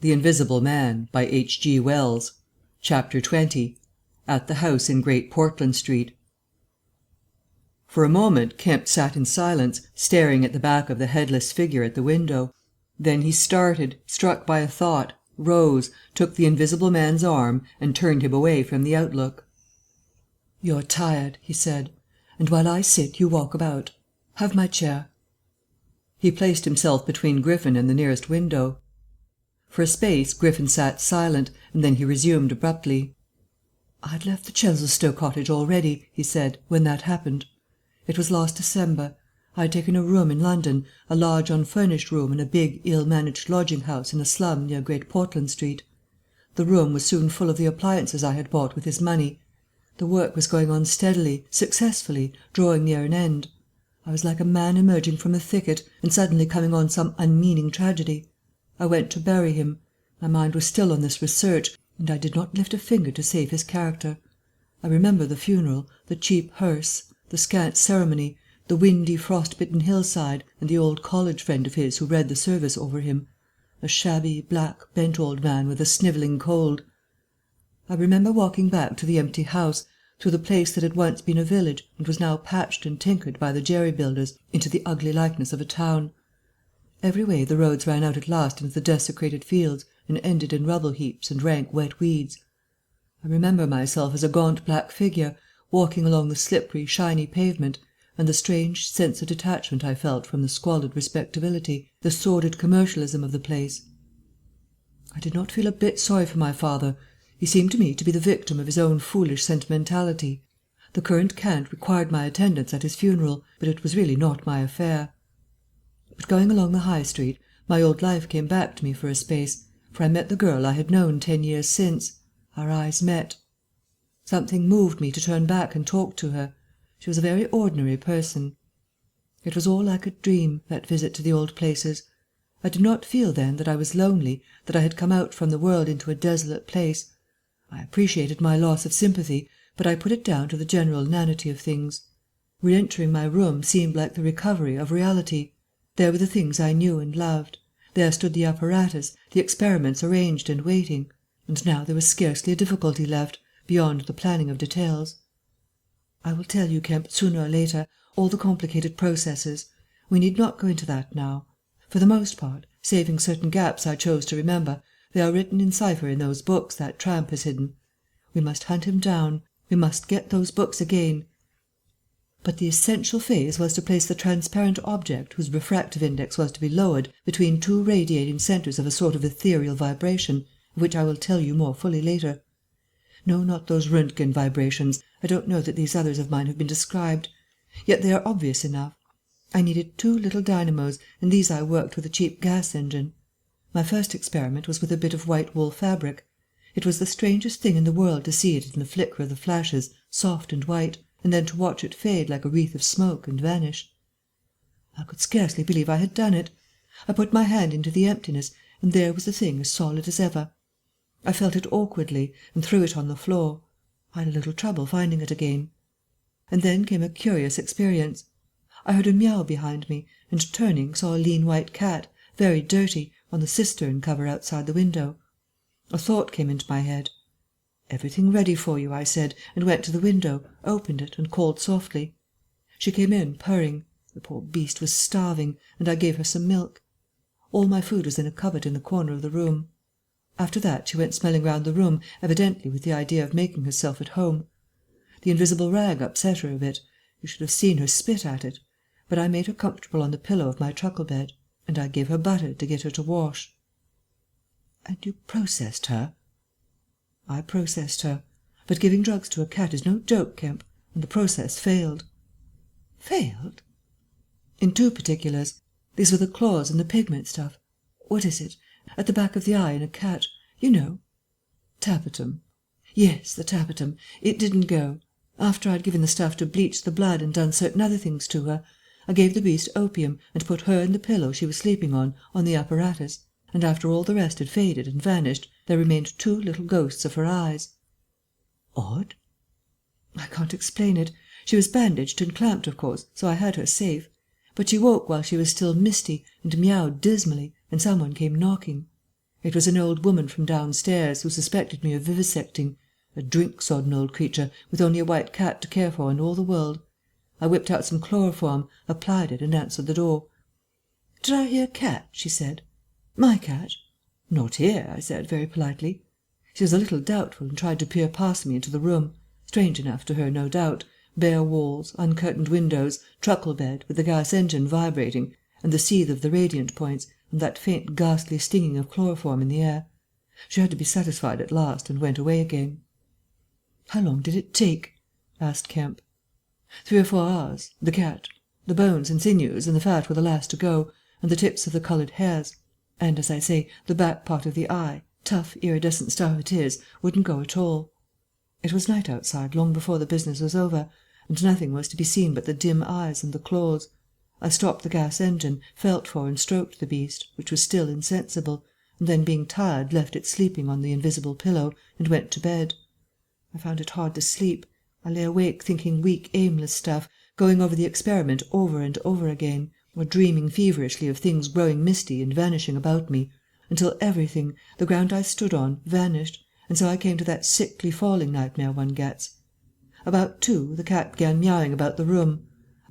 The Invisible Man by H.G. Wells. Chapter 20. At the House in Great Portland Street. For a moment Kemp sat in silence, staring at the back of the headless figure at the window. Then he started, struck by a thought, rose, took the Invisible Man's arm and turned him away from the outlook. "You're tired," he said, "and while I sit you walk about. Have my chair." He placed himself between Griffin and the nearest window. For a space Griffin sat silent, and then he resumed abruptly. "I'd left the Chesilstowe cottage already," he said, "when that happened. It was last December. I had taken a room in London, a large unfurnished room in a big, ill-managed lodging-house in a slum near Great Portland Street. The room was soon full of the appliances I had bought with his money. The work was going on steadily, successfully, drawing near an end. I was like a man emerging from a thicket, and suddenly coming on some unmeaning tragedy. I went to bury him. My mind was still on this research, and I did not lift a finger to save his character. I remember the funeral, the cheap hearse, the scant ceremony, the windy, frost-bitten hillside, and the old college friend of his who read the service over him, a shabby, black, bent old man with a snivelling cold. I remember walking back to the empty house, through the place that had once been a village and was now patched and tinkered by the jerry builders into the ugly likeness of a town. Every way the roads ran out at last into the desecrated fields and ended in rubble heaps and rank wet weeds. I remember myself as a gaunt black figure, walking along the slippery, shiny pavement, and the strange sense of detachment I felt from the squalid respectability, the sordid commercialism of the place. I did not feel a bit sorry for my father. He seemed to me to be the victim of his own foolish sentimentality. The current cant required my attendance at his funeral, but it was really not my affair. But going along the High Street, my old life came back to me for a space, for I met the girl I had known 10 years since. Our eyes met. Something moved me to turn back and talk to her. She was a very ordinary person. It was all like a dream, that visit to the old places. I did not feel then that I was lonely, that I had come out from the world into a desolate place. I appreciated my loss of sympathy, but I put it down to the general inanity of things. Re-entering my room seemed like the recovery of reality. There were the things I knew and loved. There stood the apparatus, the experiments arranged and waiting, and now there was scarcely a difficulty left, beyond the planning of details. I will tell you, Kemp, sooner or later, all the complicated processes. We need not go into that now. For the most part, saving certain gaps I chose to remember, they are written in cipher in those books that tramp has hidden. We must hunt him down. We must get those books again. But the essential phase was to place the transparent object whose refractive index was to be lowered between two radiating centres of a sort of ethereal vibration, of which I will tell you more fully later. No, not those Röntgen vibrations. I don't know that these others of mine have been described. Yet they are obvious enough. I needed 2 little dynamos, and these I worked with a cheap gas engine. My first experiment was with a bit of white wool fabric. It was the strangest thing in the world to see it in the flicker of the flashes, soft and white, and then to watch it fade like a wreath of smoke and vanish. I could scarcely believe I had done it. I put my hand into the emptiness, and there was the thing as solid as ever. I felt it awkwardly, and threw it on the floor. I had a little trouble finding it again. And then came a curious experience. I heard a meow behind me, and turning saw a lean white cat, very dirty, on the cistern cover outside the window. A thought came into my head. "Everything ready for you," I said, and went to the window, opened it, and called softly. She came in, purring. The poor beast was starving, and I gave her some milk. All my food was in a cupboard in the corner of the room. After that she went smelling round the room, evidently with the idea of making herself at home. The invisible rag upset her a bit. You should have seen her spit at it. But I made her comfortable on the pillow of my truckle bed, and I gave her butter to get her to wash. "And you processed her?" "I processed her. But giving drugs to a cat is no joke, Kemp, and the process failed." "Failed?" "In 2 particulars. These were the claws and the pigment stuff. What is it? At the back of the eye in a cat. You know." "Tapetum." "Yes, the tapetum. It didn't go. After I'd given the stuff to bleach the blood and done certain other things to her, I gave the beast opium and put her and the pillow she was sleeping on the apparatus, and after all the rest had faded and vanished, there remained 2 little ghosts of her eyes." "Odd." "I can't explain it. She was bandaged and clamped, of course, so I had her safe. But she woke while she was still misty and meowed dismally, and someone came knocking. It was an old woman from downstairs, who suspected me of vivisecting, a drink-sodden old creature with only a white cat to care for in all the world. I whipped out some chloroform, applied it, and answered the door. "Did I hear cat?" she said. "My cat?" "Not here," I said, very politely. She was a little doubtful, and tried to peer past me into the room, strange enough to her, no doubt, bare walls, uncurtained windows, truckle bed, with the gas engine vibrating, and the seethe of the radiant points, and that faint ghastly stinging of chloroform in the air. She had to be satisfied at last, and went away again. "How long did it take?" asked Kemp. 3 or 4 hours. The cat. The bones and sinews and the fat were the last to go, and the tips of the coloured hairs. And, as I say, the back part of the eye, tough, iridescent stuff it is, wouldn't go at all. It was night outside long before the business was over, and nothing was to be seen but the dim eyes and the claws. I stopped the gas engine, felt for and stroked the beast, which was still insensible, and then, being tired, left it sleeping on the invisible pillow, and went to bed. I found it hard to sleep. I lay awake thinking weak, aimless stuff, going over the experiment over and over again, or dreaming feverishly of things growing misty and vanishing about me, until everything, the ground I stood on, vanished, and so I came to that sickly falling nightmare one gets. About 2, the cat began miawing about the room.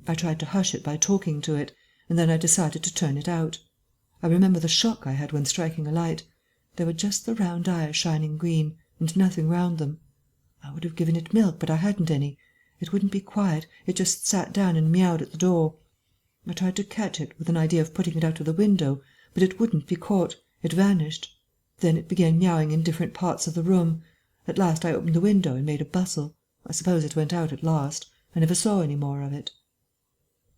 I tried to hush it by talking to it, and then I decided to turn it out. I remember the shock I had when striking a light. There were just the round eyes shining green, and nothing round them. I would have given it milk, but I hadn't any. It wouldn't be quiet. It just sat down and miawed at the door. I tried to catch it, with an idea of putting it out of the window, but it wouldn't be caught. It vanished. Then it began miawing in different parts of the room. At last I opened the window and made a bustle. I suppose it went out at last. I never saw any more of it.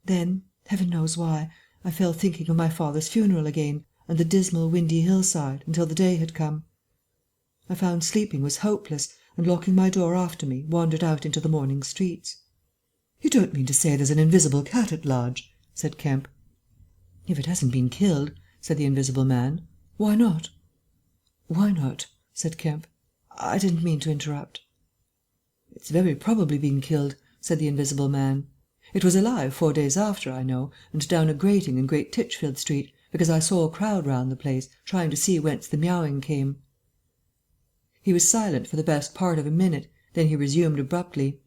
Then, heaven knows why, I fell thinking of my father's funeral again, and the dismal, windy hillside, until the day had come. I found sleeping was hopeless, and locking my door after me, wandered out into the morning streets. "You don't mean to say there's an invisible cat at large?" said Kemp. "If it hasn't been killed," said the invisible man. "Why not?" "Why not?" said Kemp. "I didn't mean to interrupt." "It's very probably been killed," said the invisible man. "It was alive 4 days after, I know, and down a grating in Great Titchfield Street, because I saw a crowd round the place, trying to see whence the miawing came." He was silent for the best part of a minute, then he resumed abruptly.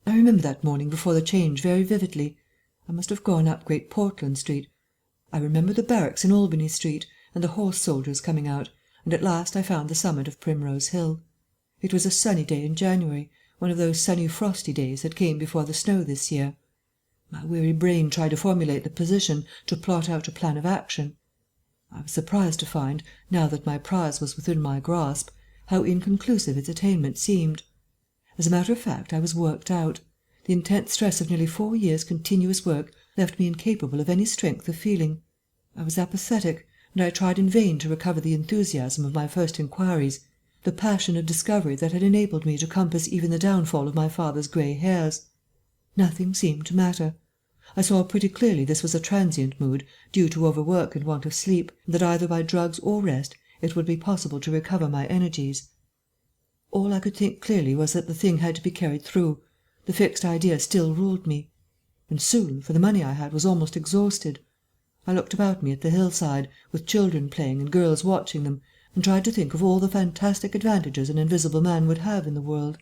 "I remember that morning before the change very vividly. I must have gone up Great Portland Street. I remember the barracks in Albany Street, and the horse soldiers coming out, and at last I found the summit of Primrose Hill. It was a sunny day in January, one of those sunny frosty days that came before the snow this year. My weary brain tried to formulate the position, to plot out a plan of action. I was surprised to find, now that my prize was within my grasp, how inconclusive its attainment seemed. As a matter of fact, I was worked out. The intense stress of nearly 4 years' continuous work left me incapable of any strength of feeling. I was apathetic, and I tried in vain to recover the enthusiasm of my first inquiries, the passion of discovery that had enabled me to compass even the downfall of my father's grey hairs. Nothing seemed to matter. I saw pretty clearly this was a transient mood, due to overwork and want of sleep, and that either by drugs or rest it would be possible to recover my energies. All I could think clearly was that the thing had to be carried through. The fixed idea still ruled me. And soon, for the money I had was almost exhausted. I looked about me at the hillside, with children playing and girls watching them, and tried to think of all the fantastic advantages an invisible man would have in the world.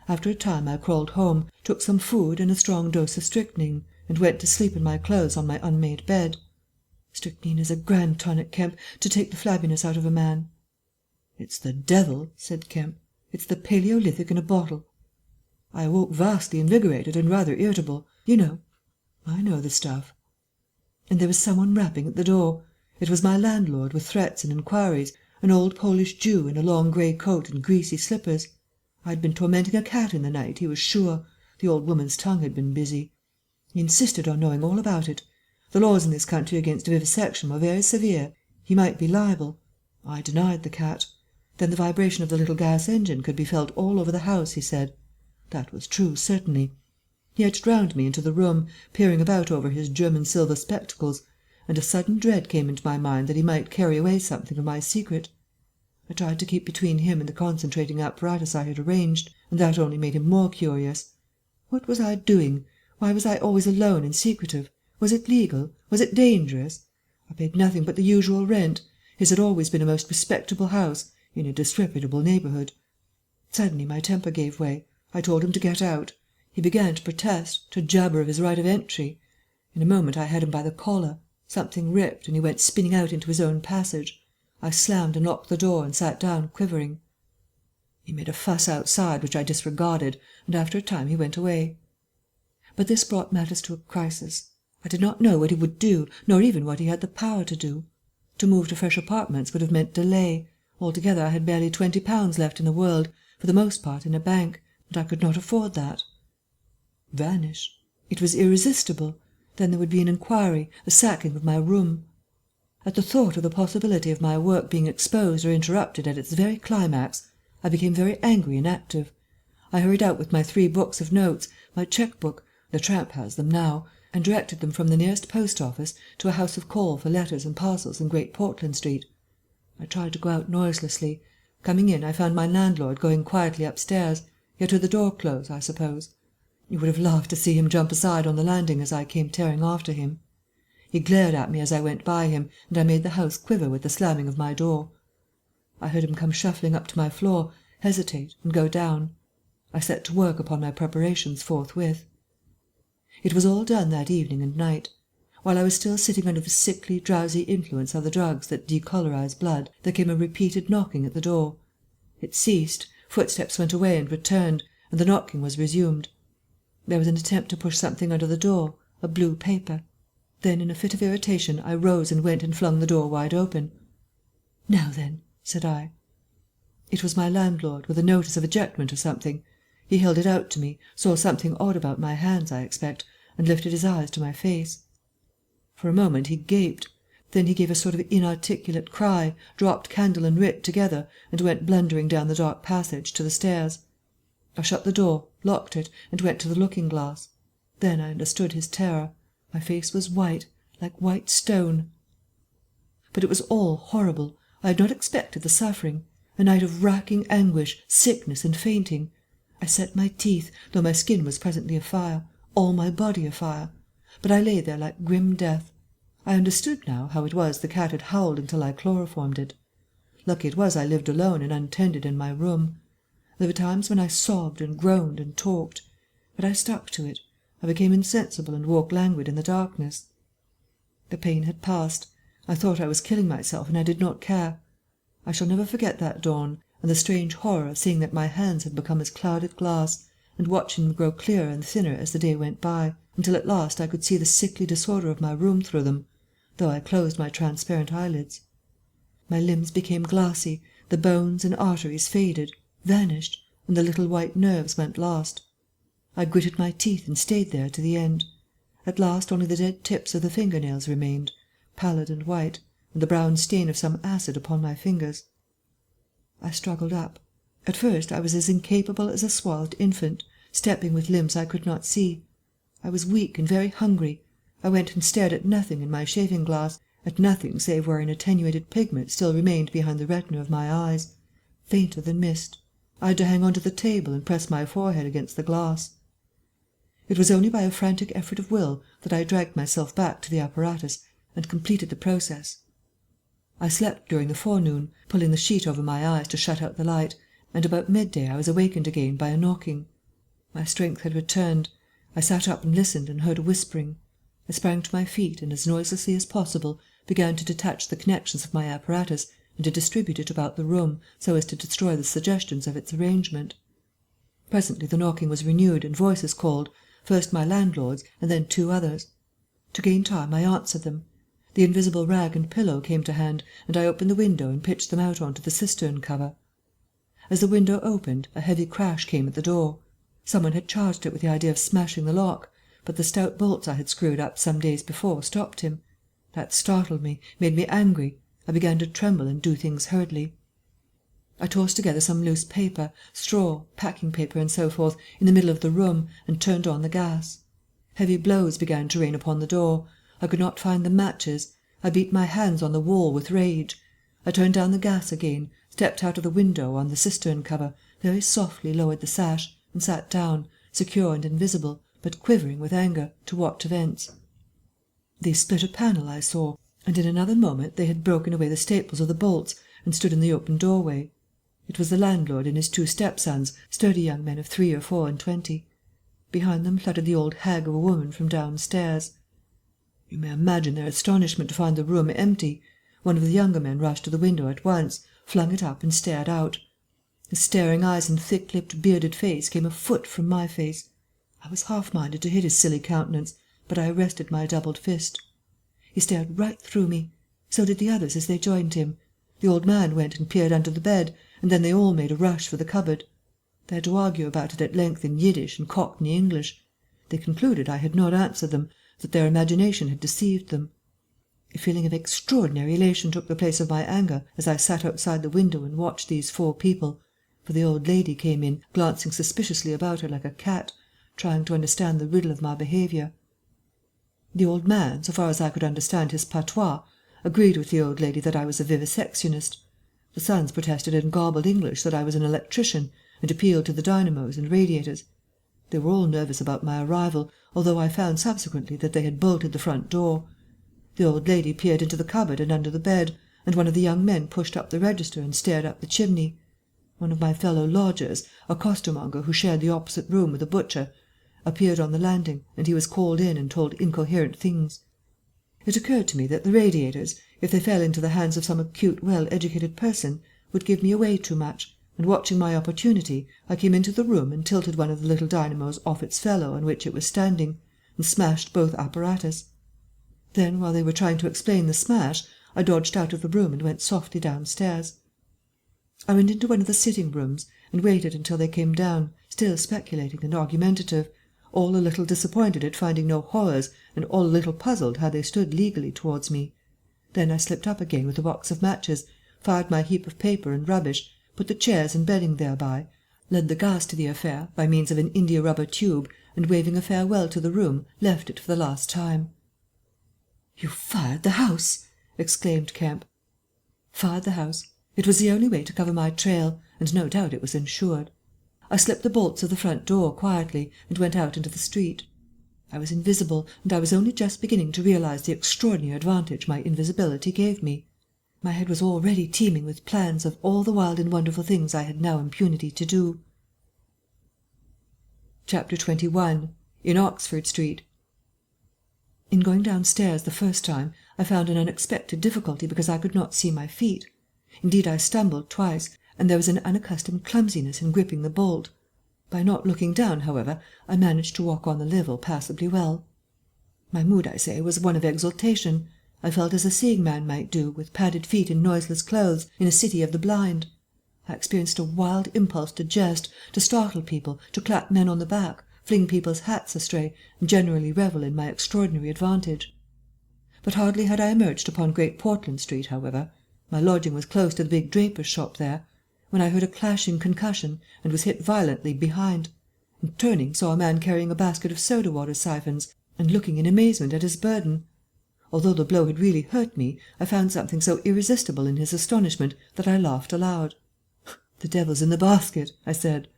After a time I crawled home, took some food and a strong dose of strychnine, and went to sleep in my clothes on my unmade bed. Strychnine is a grand tonic, Kemp, to take the flabbiness out of a man. "It's the devil," said Kemp. "It's the Paleolithic in a bottle." I awoke vastly invigorated and rather irritable. You know. I know the stuff. And there was someone rapping at the door. It was my landlord, with threats and inquiries, an old Polish Jew in a long grey coat and greasy slippers. I had been tormenting a cat in the night, he was sure. The old woman's tongue had been busy. He insisted on knowing all about it. The laws in this country against vivisection were very severe. He might be liable. I denied the cat. Then the vibration of the little gas engine could be felt all over the house, he said. That was true, certainly. He edged round me into the room, peering about over his German silver spectacles, and a sudden dread came into my mind that he might carry away something of my secret. I tried to keep between him and the concentrating apparatus I had arranged, and that only made him more curious. What was I doing? Why was I always alone and secretive? Was it legal? Was it dangerous? I paid nothing but the usual rent. His had always been a most respectable house, in a disreputable neighbourhood. Suddenly my temper gave way. I told him to get out. He began to protest, to jabber of his right of entry. In a moment I had him by the collar. Something ripped, and he went spinning out into his own passage. I slammed and locked the door and sat down quivering. He made a fuss outside, which I disregarded, and after a time he went away. But this brought matters to a crisis. I did not know what he would do, nor even what he had the power to do. To move to fresh apartments would have meant delay. Altogether I had barely £20 left in the world, for the most part in a bank, and I could not afford that. Vanish. It was irresistible. Then there would be an inquiry, a sacking of my room. At the thought of the possibility of my work being exposed or interrupted at its very climax, I became very angry and active. I hurried out with my 3 books of notes, my cheque-book, the tramp has them now, and directed them from the nearest post office to a house of call for letters and parcels in Great Portland Street. I tried to go out noiselessly. Coming in, I found my landlord going quietly upstairs, yet with the door closed, I suppose. You would have laughed to see him jump aside on the landing as I came tearing after him. He glared at me as I went by him, and I made the house quiver with the slamming of my door. I heard him come shuffling up to my floor, hesitate, and go down. I set to work upon my preparations forthwith. It was all done that evening and night. While I was still sitting under the sickly, drowsy influence of the drugs that decolorize blood, there came a repeated knocking at the door. It ceased, footsteps went away and returned, and the knocking was resumed. There was an attempt to push something under the door, a blue paper. Then, in a fit of irritation, I rose and went and flung the door wide open. "Now then," said I. It was my landlord, with a notice of ejectment or something. He held it out to me, saw something odd about my hands, I expect, and lifted his eyes to my face. For a moment he gaped. Then he gave a sort of inarticulate cry, dropped candle and writ together, and went blundering down the dark passage to the stairs. I shut the door, locked it, and went to the looking-glass. Then I understood his terror. My face was white, like white stone. But it was all horrible. I had not expected the suffering. A night of racking anguish, sickness, and fainting. I set my teeth, though my skin was presently afire, all my body afire. But I lay there like grim death. I understood now how it was the cat had howled until I chloroformed it. Lucky it was I lived alone and untended in my room. There were times when I sobbed and groaned and talked. But I stuck to it. I became insensible and walked languid in the darkness. The pain had passed. I thought I was killing myself, and I did not care. I shall never forget that dawn, and the strange horror of seeing that my hands had become as clouded glass, and watching them grow clearer and thinner as the day went by, until at last I could see the sickly disorder of my room through them, though I closed my transparent eyelids. My limbs became glassy, the bones and arteries faded, vanished, and the little white nerves went lost. I gritted my teeth and stayed there to the end. At last only the dead tips of the finger-nails remained, pallid and white, and the brown stain of some acid upon my fingers. I struggled up. At first I was as incapable as a swathed infant, stepping with limbs I could not see. I was weak and very hungry. I went and stared at nothing in my shaving-glass, at nothing save where an attenuated pigment still remained behind the retina of my eyes, fainter than mist. I had to hang on to the table and press my forehead against the glass. It was only by a frantic effort of will that I dragged myself back to the apparatus and completed the process. I slept during the forenoon, pulling the sheet over my eyes to shut out the light, and about midday I was awakened again by a knocking. My strength had returned. I sat up and listened and heard a whispering. I sprang to my feet and, as noiselessly as possible, began to detach the connections of my apparatus and to distribute it about the room so as to destroy the suggestions of its arrangement. Presently the knocking was renewed and voices called, first my landlord's and then 2 others. To gain time I answered them. The invisible rag and pillow came to hand, and I opened the window and pitched them out onto the cistern cover. As the window opened, a heavy crash came at the door. Someone had charged it with the idea of smashing the lock, but the stout bolts I had screwed up some days before stopped him. That startled me, made me angry. I began to tremble and do things hurriedly. I tossed together some loose paper, straw, packing paper, and so forth, in the middle of the room, and turned on the gas. Heavy blows began to rain upon the door. I could not find the matches. I beat my hands on the wall with rage. I turned down the gas again, stepped out of the window on the cistern cover, very softly lowered the sash, and sat down, secure and invisible, but quivering with anger, to watch events. They split a panel, I saw. and in another moment they had broken away the staples of the bolts and stood in the open doorway. It was the landlord and his 2 stepsons, sturdy young men of 3 or 4 and 20. Behind them fluttered the old hag of a woman from downstairs. You may imagine their astonishment to find the room empty. One of the younger men rushed to the window at once, flung it up and stared out. His staring eyes and thick-lipped, bearded face came a foot from my face. I was half-minded to hit his silly countenance, but I arrested my doubled fist. He stared right through me. So did the others as they joined him. The old man went and peered under the bed, and then they all made a rush for the cupboard. They had to argue about it at length in Yiddish and Cockney English. They concluded I had not answered them, that their imagination had deceived them. A feeling of extraordinary elation took the place of my anger as I sat outside the window and watched these 4 people, for the old lady came in, glancing suspiciously about her like a cat, trying to understand the riddle of my behaviour. The old man, so far as I could understand his patois, agreed with the old lady that I was a vivisectionist. The sons protested in garbled English that I was an electrician, and appealed to the dynamos and radiators. They were all nervous about my arrival, although I found subsequently that they had bolted the front door. The old lady peered into the cupboard and under the bed, and one of the young men pushed up the register and stared up the chimney. One of my fellow lodgers, a costermonger who shared the opposite room with a butcher, appeared on the landing, and he was called in and told incoherent things. It occurred to me that the radiators, if they fell into the hands of some acute, well-educated person, would give me away too much, and watching my opportunity, I came into the room and tilted one of the little dynamos off its fellow on which it was standing, and smashed both apparatus. Then, while they were trying to explain the smash, I dodged out of the room and went softly downstairs. I went into one of the sitting-rooms and waited until they came down, still speculating and argumentative, all a little disappointed at finding no horrors and all a little puzzled how they stood legally towards me. Then I slipped up again with a box of matches, fired my heap of paper and rubbish, put the chairs and bedding thereby, led the gas to the affair by means of an india-rubber tube, and waving a farewell to the room, left it for the last time. "You fired the house!" exclaimed Kemp. Fired the house. It was the only way to cover my trail, and no doubt it was ensured. I slipped the bolts of the front door quietly and went out into the street. I was invisible, and I was only just beginning to realize the extraordinary advantage my invisibility gave me. My head was already teeming with plans of all the wild and wonderful things I had now impunity to do. Chapter 21. In Oxford Street. In going downstairs the first time, I found an unexpected difficulty because I could not see my feet. Indeed, I stumbled twice, and there was an unaccustomed clumsiness in gripping the bolt. By not looking down, however, I managed to walk on the level passably well. My mood, I say, was one of exultation. I felt as a seeing man might do, with padded feet and noiseless clothes, in a city of the blind. I experienced a wild impulse to jest, to startle people, to clap men on the back, fling people's hats astray, and generally revel in my extraordinary advantage. But hardly had I emerged upon Great Portland Street, however, my lodging was close to the big draper's shop there, when I heard a clashing concussion and was hit violently behind, and turning saw a man carrying a basket of soda-water siphons and looking in amazement at his burden. Although the blow had really hurt me, I found something so irresistible in his astonishment that I laughed aloud. "The devil's in the basket," I said,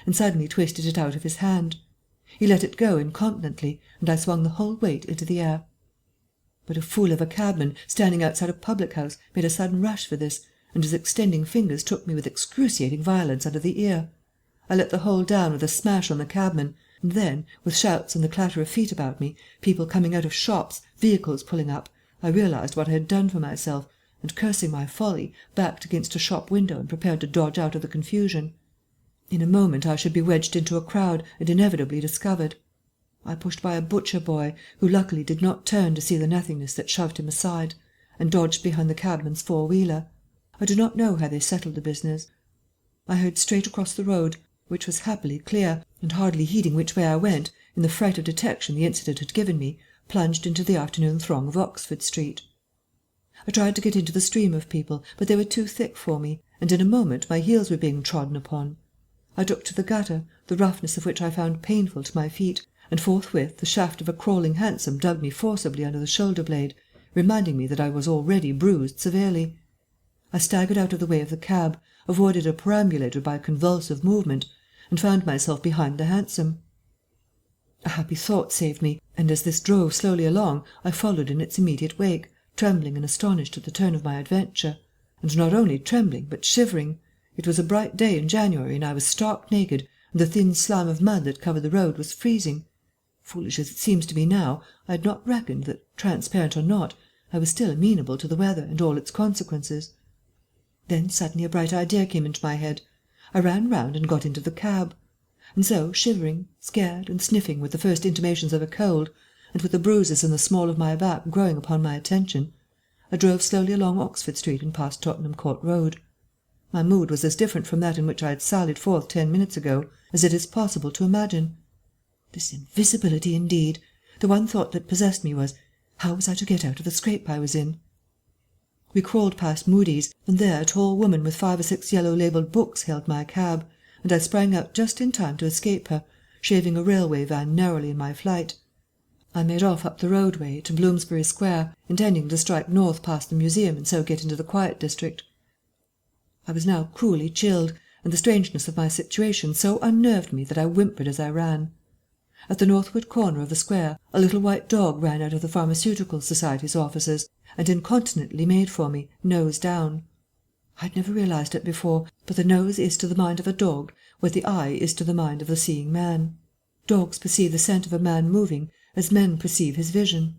and suddenly twisted it out of his hand. He let it go incontinently, and I swung the whole weight into the air. But a fool of a cabman, standing outside a public-house, made a sudden rush for this, and his extending fingers took me with excruciating violence under the ear. I let the whole down with a smash on the cabman, and then, with shouts and the clatter of feet about me, people coming out of shops, vehicles pulling up, I realized what I had done for myself, and, cursing my folly, backed against a shop window and prepared to dodge out of the confusion. In a moment I should be wedged into a crowd and inevitably discovered. I pushed by a butcher boy, who luckily did not turn to see the nothingness that shoved him aside, and dodged behind the cabman's four-wheeler. I do not know how they settled the business. I hurried straight across the road, which was happily clear, and hardly heeding which way I went, in the fright of detection the incident had given me, plunged into the afternoon throng of Oxford Street. I tried to get into the stream of people, but they were too thick for me, and in a moment my heels were being trodden upon. I took to the gutter, the roughness of which I found painful to my feet, and forthwith the shaft of a crawling hansom dug me forcibly under the shoulder-blade, reminding me that I was already bruised severely. I staggered out of the way of the cab, avoided a perambulator by a convulsive movement, and found myself behind the hansom. A happy thought saved me, and as this drove slowly along I followed in its immediate wake, trembling and astonished at the turn of my adventure. And not only trembling, but shivering. It was a bright day in January, and I was stark naked, and the thin slime of mud that covered the road was freezing. Foolish as it seems to me now, I had not reckoned that, transparent or not, I was still amenable to the weather and all its consequences. Then suddenly a bright idea came into my head. I ran round and got into the cab. And so, shivering, scared, and sniffing with the first intimations of a cold, and with the bruises in the small of my back growing upon my attention, I drove slowly along Oxford Street and past Tottenham Court Road. My mood was as different from that in which I had sallied forth 10 minutes ago as it is possible to imagine. This invisibility, indeed! The one thought that possessed me was, how was I to get out of the scrape I was in? We crawled past Moody's, and there a tall woman with 5 or 6 yellow-labelled books hailed my cab, and I sprang out just in time to escape her, shaving a railway van narrowly in my flight. I made off up the roadway to Bloomsbury Square, intending to strike north past the museum and so get into the quiet district. I was now cruelly chilled, and the strangeness of my situation so unnerved me that I whimpered as I ran. At the northward corner of the square a little white dog ran out of the Pharmaceutical Society's offices, and incontinently made for me, nose down. I had never realized it before, but the nose is to the mind of a dog what the eye is to the mind of the seeing man. Dogs perceive the scent of a man moving as men perceive his vision.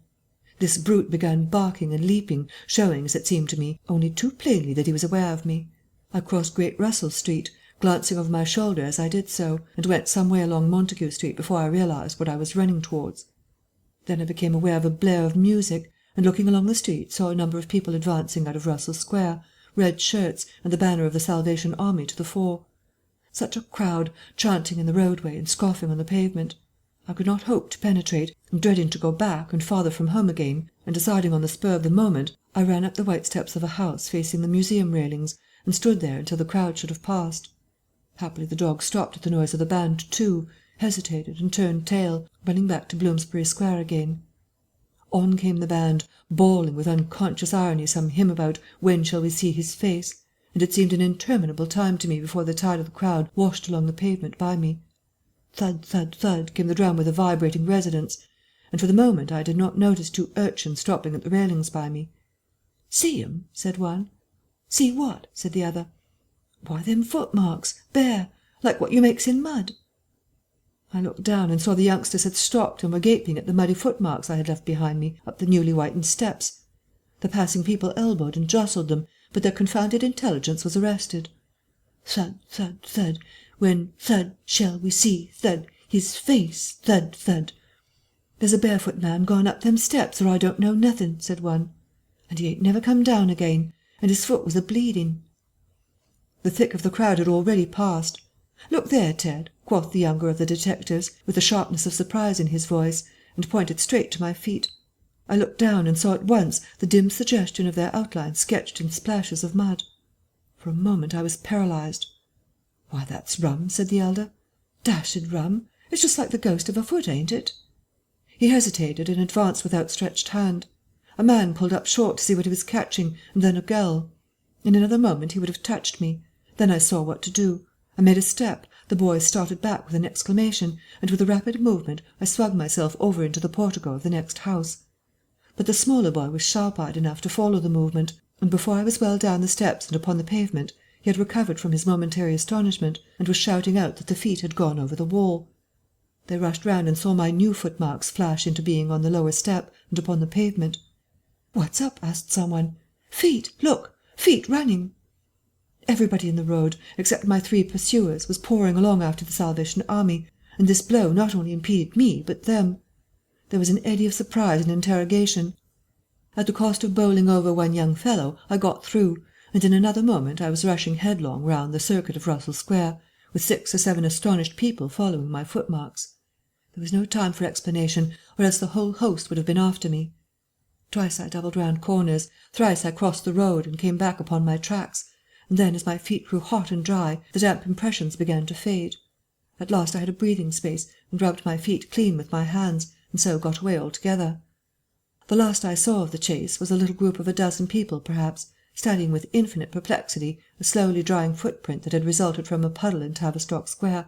This brute began barking and leaping, showing, as it seemed to me, only too plainly that he was aware of me. I crossed Great Russell Street, glancing over my shoulder as I did so, and went some way along Montague Street before I realized what I was running towards. Then I became aware of a blare of music, and looking along the street saw a number of people advancing out of Russell Square, red shirts and the banner of the Salvation Army to the fore. Such a crowd, chanting in the roadway and scoffing on the pavement! I could not hope to penetrate, and dreading to go back and farther from home again, and deciding on the spur of the moment, I ran up the white steps of a house facing the museum railings, and stood there until the crowd should have passed. Happily the dog stopped at the noise of the band too, hesitated and turned tail, running back to Bloomsbury Square again. On came the band, bawling with unconscious irony some hymn about "When shall we see his face?" and it seemed an interminable time to me before the tide of the crowd washed along the pavement by me. Thud, thud, thud came the drum with a vibrating resonance, and for the moment I did not notice 2 urchins stopping at the railings by me. "See 'em?" said one. "See what?" said the other. "Why, them footmarks, bare, like what you makes in mud." I looked down and saw the youngsters had stopped and were gaping at the muddy footmarks I had left behind me up the newly whitened steps. The passing people elbowed and jostled them, but their confounded intelligence was arrested. Thud, thud, thud, when, thud, shall we see, thud, his face, thud, thud. "There's a barefoot man gone up them steps, or I don't know nothin'," said one. "And he ain't never come down again, and his foot was a-bleeding." The thick of the crowd had already passed. "Look there, Ted," quoth the younger of the detectives, with the sharpness of surprise in his voice, and pointed straight to my feet. I looked down and saw at once the dim suggestion of their outline sketched in splashes of mud. For a moment I was paralysed. "Why, that's rum," said the elder. "Dashed rum. It's just like the ghost of a foot, ain't it?" He hesitated and advanced with outstretched hand. A man pulled up short to see what he was catching, and then a girl. In another moment he would have touched me. Then I saw what to do. I made a step, the boy started back with an exclamation, and with a rapid movement I swung myself over into the portico of the next house. But the smaller boy was sharp-eyed enough to follow the movement, and before I was well down the steps and upon the pavement he had recovered from his momentary astonishment, and was shouting out that the feet had gone over the wall. They rushed round and saw my new footmarks flash into being on the lower step and upon the pavement. "What's up?" asked someone. "Feet, look! Feet running!" Everybody in the road, except my 3 pursuers, was pouring along after the Salvation Army, and this blow not only impeded me, but them. There was an eddy of surprise and interrogation. At the cost of bowling over one young fellow, I got through, and in another moment I was rushing headlong round the circuit of Russell Square, with 6 or 7 astonished people following my footmarks. There was no time for explanation, or else the whole host would have been after me. Twice I doubled round corners, thrice I crossed the road and came back upon my tracks, and then, as my feet grew hot and dry, the damp impressions began to fade. At last I had a breathing space and rubbed my feet clean with my hands, and so got away altogether. The last I saw of the chase was a little group of a dozen people, perhaps, studying with infinite perplexity a slowly drying footprint that had resulted from a puddle in Tavistock Square,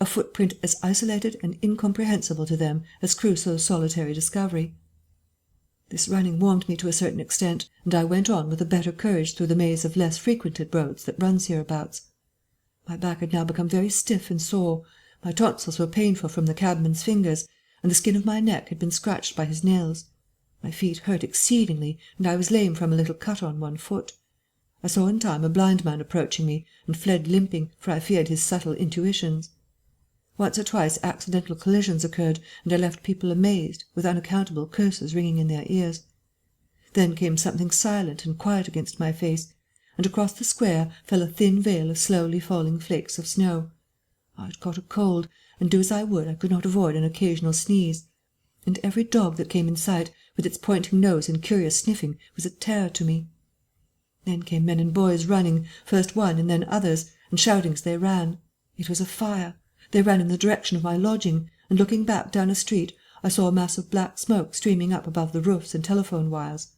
a footprint as isolated and incomprehensible to them as Crusoe's solitary discovery. This running warmed me to a certain extent, and I went on with a better courage through the maze of less frequented roads that runs hereabouts. My back had now become very stiff and sore, my tonsils were painful from the cabman's fingers, and the skin of my neck had been scratched by his nails. My feet hurt exceedingly, and I was lame from a little cut on one foot. I saw in time a blind man approaching me, and fled limping, for I feared his subtle intuitions. Once or twice accidental collisions occurred, and I left people amazed, with unaccountable curses ringing in their ears. Then came something silent and quiet against my face, and across the square fell a thin veil of slowly falling flakes of snow. I had caught a cold, and do as I would I could not avoid an occasional sneeze. And every dog that came in sight, with its pointing nose and curious sniffing, was a terror to me. Then came men and boys running, first one and then others, and shouting as they ran. It was a fire. They ran in the direction of my lodging, and looking back down a street, I saw a mass of black smoke streaming up above the roofs and telephone wires.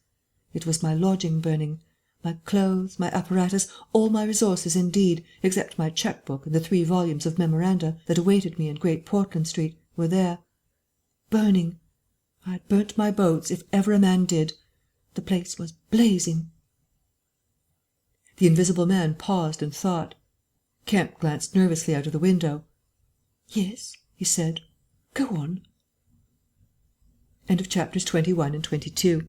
It was my lodging burning. My clothes, my apparatus, all my resources indeed, except my cheque-book and the 3 volumes of memoranda that awaited me in Great Portland Street, were there. Burning. I had burnt my boats, if ever a man did. The place was blazing. The invisible man paused and thought. Kemp glanced nervously out of the window. "Yes," he said. "Go on." End of chapters 21 and 22.